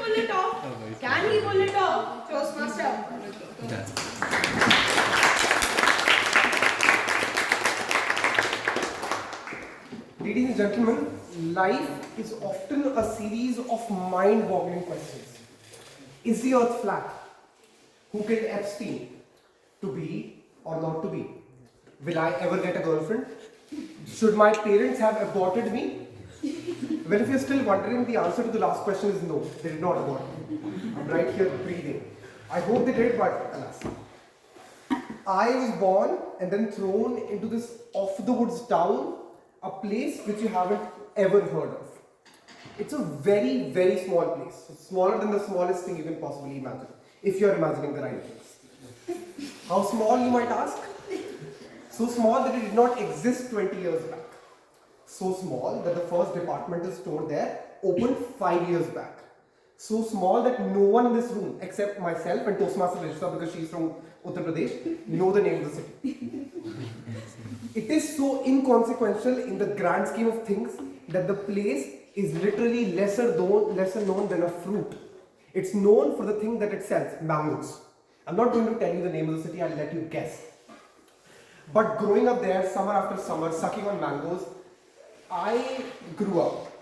pull it off? Can he pull it off? Toastmaster. Ladies and gentlemen, life is often a series of mind-boggling questions. Is the earth flat? Who killed Epstein? To be or not to be? Will I ever get a girlfriend? Should my parents have aborted me? Well, if you're still wondering, the answer to the last question is no, they did not abort me. I'm right here breathing. I hope they did, but alas. I was born and then thrown into this off-the-woods town, a place which you haven't ever heard of. It's a very, very small place. It's smaller than the smallest thing you can possibly imagine, if you're imagining the right things. How small, you might ask? So small that it did not exist 20 years back. So small that the first departmental store there opened 5 years back. So small that no one in this room, except myself and Toastmaster Rishta, because she's from Uttar Pradesh, know the name of the city. It is so inconsequential in the grand scheme of things that the place is literally lesser known than a fruit. It's known for the thing that it sells, mangoes. I'm not going to tell you the name of the city, I'll let you guess. But growing up there, summer after summer, sucking on mangoes, I grew up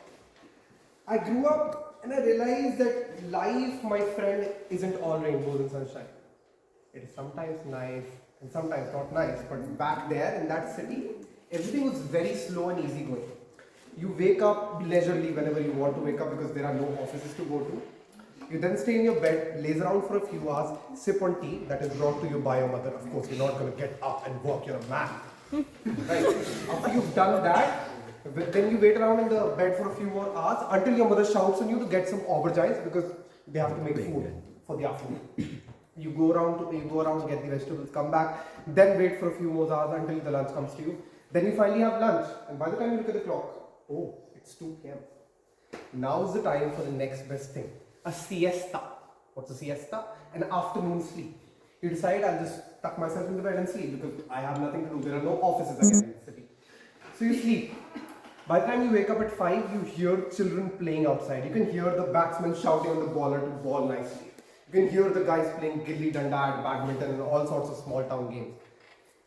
and I realized that life, my friend, isn't all rainbows and sunshine. It is sometimes nice and sometimes not nice, but back there in that city, everything was very slow and easygoing. You wake up leisurely whenever you want to wake up because there are no offices to go to. You then stay in your bed, laze around for a few hours, sip on tea that is brought to you by your mother. Of course, you're not going to get up and work, you're a man. Right? After you've done that, then you wait around in the bed for a few more hours until your mother shouts on you to get some aubergines because they have to make food for the afternoon. You go around, get the vegetables, come back, then wait for a few more hours until the lunch comes to you. Then you finally have lunch, and by the time you look at the clock, oh, it's 2 p.m. Now's the time for the next best thing, a siesta. What's a siesta? An afternoon sleep. You decide, I'll just tuck myself in the bed and sleep because I have nothing to do. There are no offices again in the city. So you sleep. By the time you wake up at 5, you hear children playing outside. You can hear the batsman shouting on the baller to ball nicely. You can hear the guys playing gilli danda at badminton and all sorts of small town games.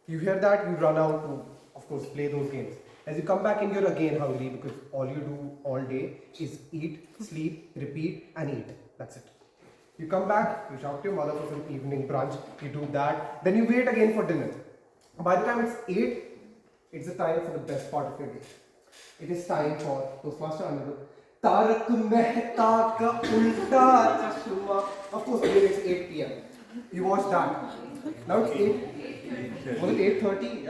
You hear that, you run out to, of course, play those games. As you come back in, you're again hungry because all you do all day is eat, sleep, repeat and eat. That's it. You come back, you shout to your mother for some evening brunch, you do that, then you wait again for dinner. By the time it's 8, it's the time for the best part of your day. It is time for Toastmaster Anirudh. Tarak Mehta Ka Ulta Chashma. Of course, again it's 8 p.m. You watch that. Now it's 8. Was it 8:30?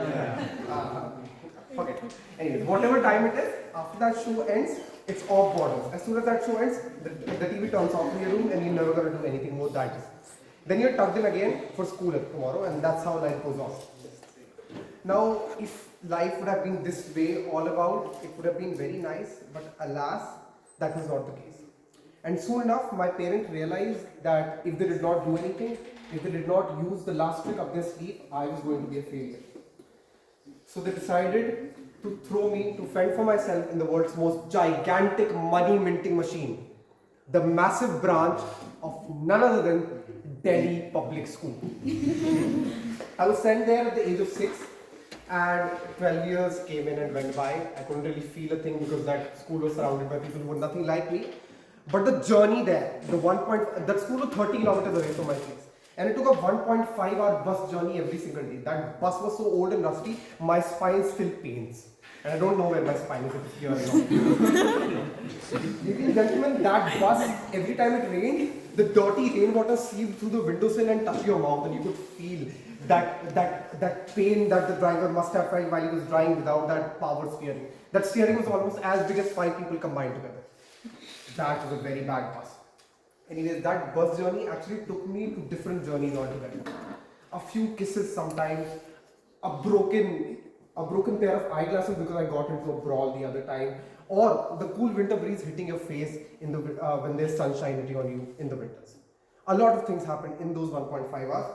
Forget. Anyways, whatever time it is, after that show ends, it's off borders. As soon as that show ends, the TV turns off in your room and you're never going to do anything more than that. Then you're tucked in again for school tomorrow, and that's how life goes on. Now, if life would have been this way all about, it would have been very nice, but alas, that was not the case. And soon enough, my parents realized that if they did not do anything, if they did not use the last trick up their sleeve, I was going to be a failure. So they decided to throw me to fend for myself in the world's most gigantic money minting machine, the massive branch of none other than Delhi Public School. I was sent there at the age of 6. And 12 years came in and went by. I couldn't really feel a thing because that school was surrounded by people who were nothing like me. But the journey there, that school was 30 kilometers away from my place. And it took a 1.5-hour bus journey every single day. That bus was so old and rusty, my spine still pains. And I don't know where my spine is, if it's here or not. Ladies and gentlemen, that bus, every time it rained, the dirty rainwater seeped through the windowsill and touched your mouth, and you could feel that pain that the driver must have felt while he was driving without that power steering. That steering was almost as big as 5 people combined together. That was a very bad bus. Anyways, that bus journey actually took me to different journeys altogether. A few kisses sometimes, a broken pair of eyeglasses because I got into a brawl the other time, or the cool winter breeze hitting your face in the when there's sunshine hitting on you in the winters. A lot of things happened in those 1.5 hours.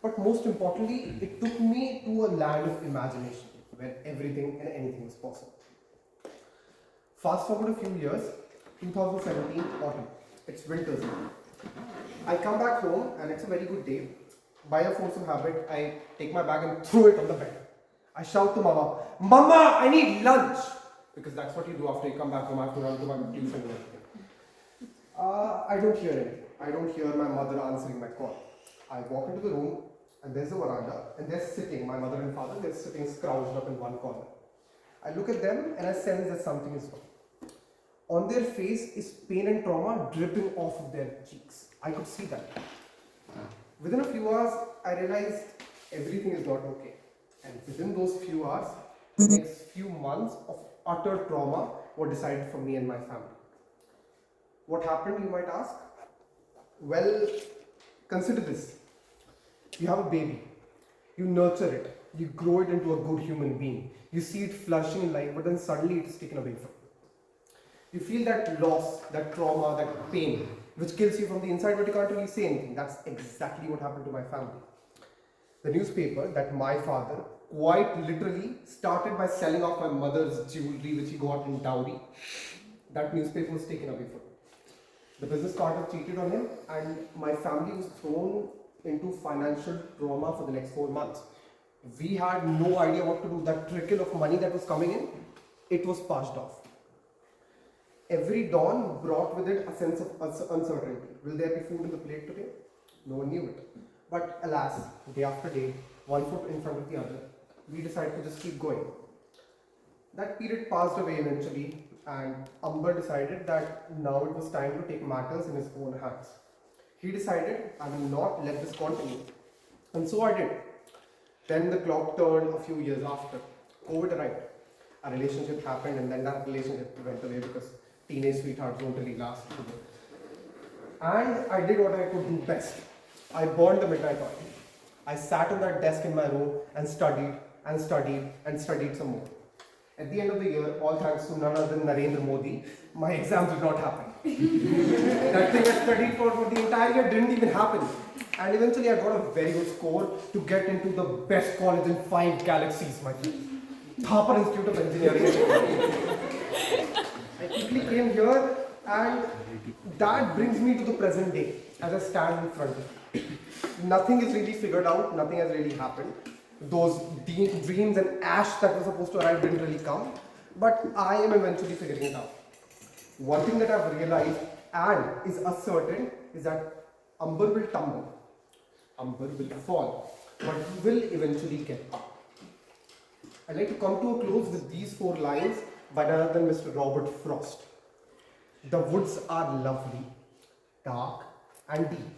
But most importantly, it took me to a land of imagination where everything and anything was possible. Fast forward a few years, 2017 autumn. It's winters. I come back home and it's a very good day. By a force of habit, I take my bag and throw it on the bed. I shout to Mama, Mama, I need lunch! Because that's what you do after you come back home. I have to run to my place and everything. I don't hear anything. I don't hear my mother answering my call. I walk into the room and there's a veranda and they're sitting, my mother and father, they're sitting scrounged up in one corner. I look at them and I sense that something is wrong. On their face is pain and trauma dripping off of their cheeks. I could see that. Within a few hours, I realized everything is not okay. And within those few hours, the next few months of utter trauma were decided for me and my family. What happened, you might ask? Well, consider this. You have a baby. You nurture it. You grow it into a good human being. You see it flourishing in life, but then suddenly it is taken away from you. You feel that loss, that trauma, that pain, which kills you from the inside, but you can't really say anything. That's exactly what happened to my family. The newspaper that my father quite literally started by selling off my mother's jewelry, which he got in dowry, that newspaper was taken away from him. The business partner cheated on him, and my family was thrown into financial trauma for the next 4 months. We had no idea what to do. That trickle of money that was coming in, it was passed off. Every dawn brought with it a sense of uncertainty. Will there be food in the plate today? No one knew it. But alas, day after day, one foot in front of the other, we decided to just keep going. That period passed away eventually, and Amber decided that now it was time to take matters in his own hands. He decided, I will not let this continue. And so I did. Then the clock turned a few years after. COVID arrived. A relationship happened, and then that relationship went away because teenage sweethearts don't really last. And I did what I could do best. I burned the midnight oil. I sat on that desk in my room and studied and studied and studied some more. At the end of the year, all thanks to none other than Narendra Modi, my exams did not happen. That thing I studied for the entire year didn't even happen. And eventually I got a very good score to get into the best college in 5 galaxies, my friend. Thapar Institute of Engineering. I quickly came here, and that brings me to the present day as I stand in front of you. Nothing is really figured out, nothing has really happened. Those dreams and ash that were supposed to arrive didn't really come, but I am eventually figuring it out. One thing that I've realized and is certain is that Amber will tumble, Amber will fall, but he will eventually get up. I'd like to come to a close with these 4 lines by none other than Mr. Robert Frost. The woods are lovely, dark and deep,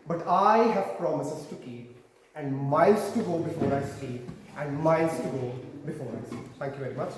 but I have promises to keep, and miles to go before I sleep, and miles to go before I sleep. Thank you very much.